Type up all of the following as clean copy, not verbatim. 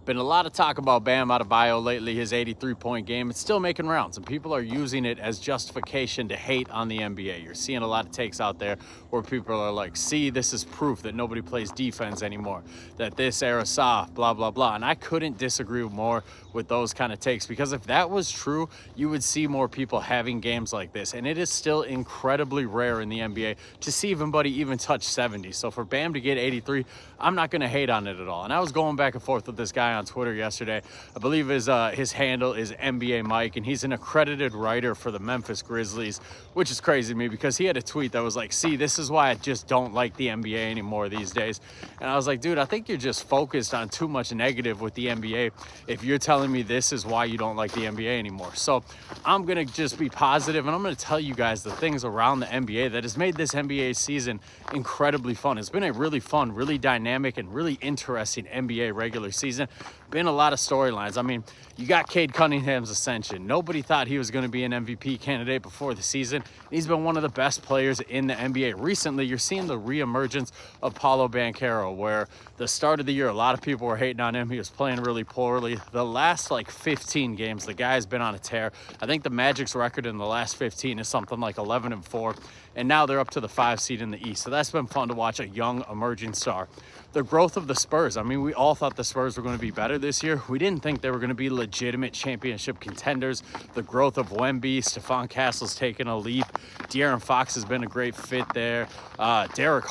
Been a lot of talk about Bam Adebayo lately, his 83-point game. It's still making rounds, and people are using it as justification to hate on the NBA. You're seeing a lot of takes out there where people are like, see, this is proof that nobody plays defense anymore, that this era's soft, blah, blah, blah. And I couldn't disagree more with those kind of takes, because if that was true, you would see more people having games like this. And it is still incredibly rare in the NBA to see anybody even touch 70. So for Bam to get 83, I'm not going to hate on it at all. And I was going back and forth with this guy on Twitter yesterday. I believe his handle is NBA Mike, and he's an accredited writer for the Memphis Grizzlies, which is crazy to me because he had a tweet that was like, see, this is why I just don't like the NBA anymore these days. And I was like, dude, I think you're just focused on too much negative with the NBA if you're telling me this is why you don't like the NBA anymore. So I'm going to just be positive, and I'm going to tell you guys the things around the NBA that has made this NBA season incredibly fun. It's been a really fun, really dynamic, and really interesting NBA regular season. Been a lot of storylines. I mean, you got Cade Cunningham's ascension. Nobody thought he was going to be an MVP candidate before the season. He's been one of the best players in the NBA. Recently, you're seeing the reemergence of Paolo Banchero, where the start of the year, a lot of people were hating on him. He was playing really poorly. The last 15 games, the guy's been on a tear. I think the Magic's record in the last 15 is something like 11-4, and now they're up to the 5 seed in the East. So that's been fun to watch, a young emerging star. The growth of the Spurs. I mean, we all thought the Spurs were going to be better this year. We didn't think they were going to be legitimate championship contenders. The growth of Wemby, Stephon Castle's taken a leap. De'Aaron Fox has been a great fit there. Dylan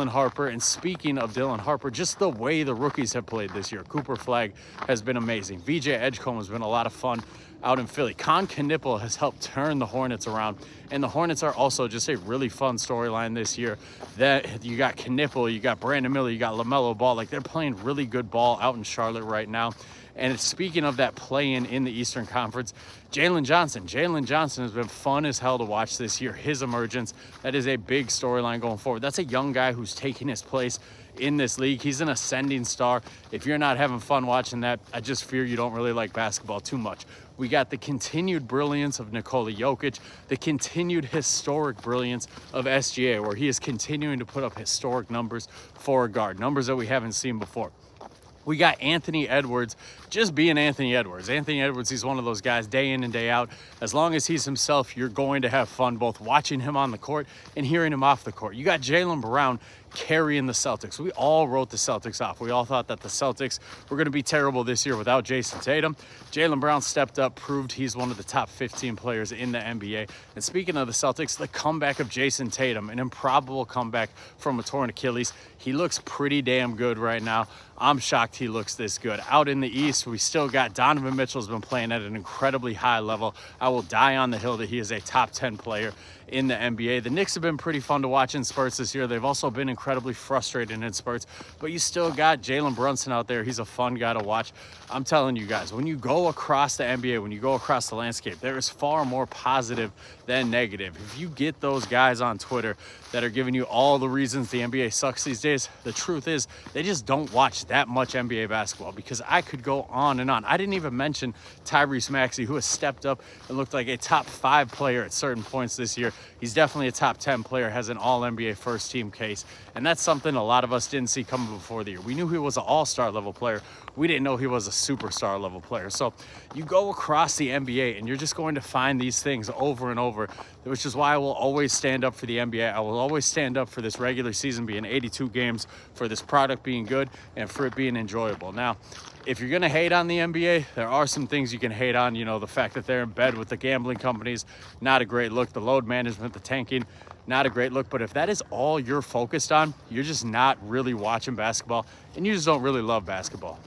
Harper. And speaking of Dylan Harper, just the way the rookies have played this year. Cooper Flagg has been amazing. VJ Edgecombe has been a lot of fun out in Philly. Con Knipple has helped turn the Hornets around, and the Hornets are also just a really fun storyline this year. That you got Knipple, you got Brandon Miller, you got LaMelo Ball. They're playing really good ball out in Charlotte right now. And speaking of that play-in in the Eastern Conference, Jalen Johnson has been fun as hell to watch this year. His emergence, that is a big storyline going forward. That's a young guy who's taking his place in this league. He's an ascending star. If you're not having fun watching that, I just fear you don't really like basketball too much. We got the continued brilliance of Nikola Jokic, the continued historic brilliance of SGA, where he is continuing to put up historic numbers for a guard, numbers that we haven't seen before. We got Anthony Edwards just being Anthony Edwards. Anthony Edwards, he's one of those guys day in and day out. As long as he's himself, you're going to have fun both watching him on the court and hearing him off the court. You got Jaylen Brown carrying the Celtics. We all wrote the Celtics off. We all thought that the Celtics were going to be terrible this year without Jason Tatum. Jaylen Brown stepped up, proved he's one of the top 15 players in the NBA. And speaking of the Celtics, the comeback of Jason Tatum, an improbable comeback from a torn Achilles. He looks pretty damn good right now. I'm shocked he looks this good. Out in the East, we still got Donovan Mitchell's been playing at an incredibly high level. I will die on the hill that he is a top 10 player in the NBA. The Knicks have been pretty fun to watch in spurts this year. They've also been incredibly frustrated in spurts, but you still got Jalen Brunson out there. He's a fun guy to watch. I'm telling you guys, when you go across the NBA, when you go across the landscape, there is far more positive than negative. If you get those guys on Twitter that are giving you all the reasons the NBA sucks these days, the truth is they just don't watch that much NBA basketball, because I could go on and on. I didn't even mention Tyrese Maxey, who has stepped up and looked like a top 5 player at certain points this year. He's definitely a top 10 player, has an all-NBA first team case. And that's something a lot of us didn't see coming before the year. We knew he was an all-star level player. We didn't know he was a superstar level player. So you go across the NBA and you're just going to find these things over and over, which is why I will always stand up for the NBA. I will always stand up for this regular season being 82 games, for this product being good, and for it being enjoyable. Now, if you're going to hate on the NBA, there are some things you can hate on. You know, the fact that they're in bed with the gambling companies, not a great look. The load management, the tanking, not a great look. But if that is all you're focused on, you're just not really watching basketball, and you just don't really love basketball.